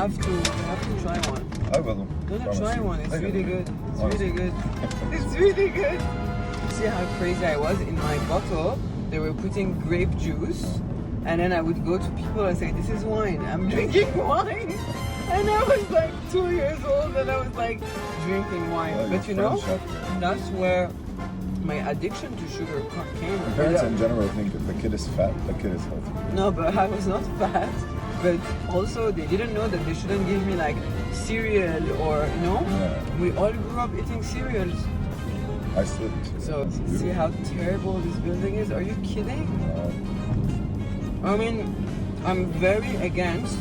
have to try one. I will. No, try one. It's really good. It's Honestly. really good. It's really good. See how crazy I was? In my bottle, they were putting grape juice, and then I would go to people and say, "This is wine. I'm drinking wine." And I was like 2 years old, and I was like drinking wine. Yeah, but you your know, friends have- that's where my addiction to sugar came. Parents in general think if the kid is fat, the kid is healthy. No, but I was not fat. But also, they didn't know that they shouldn't give me like cereal or, you know? Yeah. We all grew up eating cereals. I still do. So, That's see beautiful. how terrible this building is? Are you kidding? I mean, I'm very against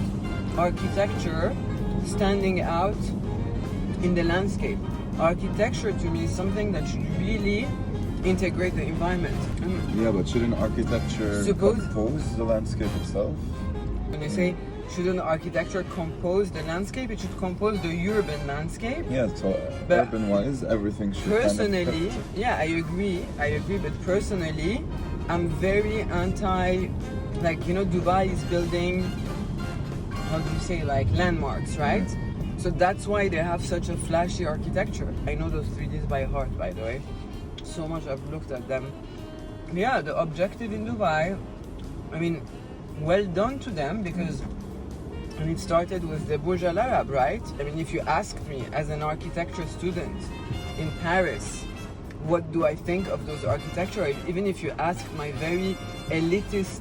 architecture standing out in the landscape. Architecture to me is something that should really integrate the environment. Yeah, but shouldn't architecture Suppose- compose the landscape itself? When they say, shouldn't architecture compose the landscape? It should compose the urban landscape. Yeah, so But urban-wise, everything should Personally, kind of yeah, I agree, but personally, I'm very anti, like, you know, Dubai is building, how do you say, like landmarks, right? So that's why they have such a flashy architecture. I know those 3Ds by heart, by the way. So much I've looked at them. Yeah, the objective in Dubai, I mean, well done to them, because and it started with the Burj Al Arab, right? I mean, if you asked me as an architecture student in Paris, what do I think of those architecture? Even if you asked my very elitist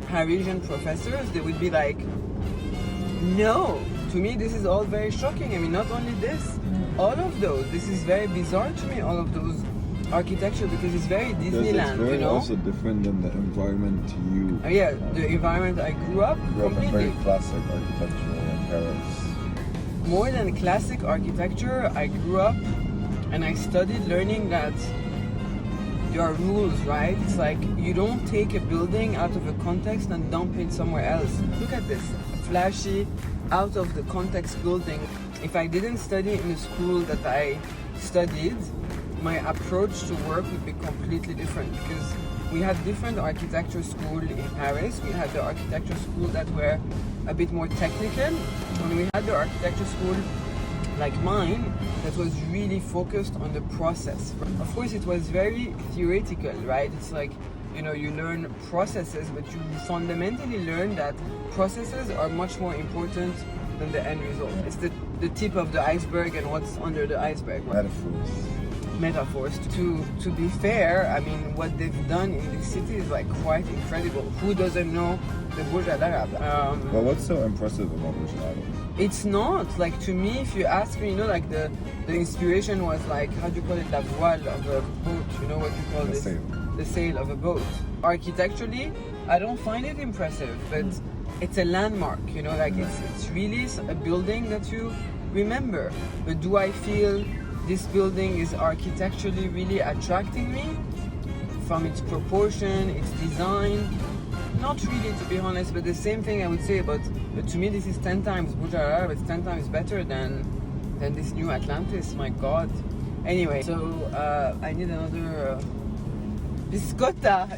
Parisian professors, they would be like, no, to me this is all very shocking. I mean, not only this, all of those. This is very bizarre to me, all of those architecture, because it's very Because Disneyland, it's very you know? also different than the environment you Yeah, the environment I grew up grew up in. completely. Very classic architecture in Paris. More than classic architecture, I grew up and I studied learning that there are rules, right? It's like you don't take a building out of a context and dump it somewhere else. Look at this flashy, out of the context building. If I didn't study in the school that I studied, my approach to work would be completely different, because we had different architecture school in Paris. We had the architecture school that were a bit more technical, and we had the architecture school like mine that was really focused on the process. Of course, it was very theoretical, right? It's like, you know, you learn processes, but you fundamentally learn that processes are much more important than the end result. It's the tip of the iceberg and what's under the iceberg. Right? Metaphors. To be fair, I mean, what they've done in this city is like quite incredible. Who doesn't know the Burj Al Arab? But what's so impressive about Burj Al Arab? It's not, like, to me, if you ask me, you know, like the inspiration was like, how do you call it, la voile of a boat, you know what you call this? The sail of a boat. Architecturally, I don't find it impressive, but it's a landmark, you know, like it's really a building that you remember. But do I feel this building is architecturally really attracting me from its proportion, its design? Not really, to be honest, but the same thing I would say about, but to me this is 10 times Burj Al Arab, it's 10 times better than this new Atlantis, my god. Anyway, so I need another biscotta.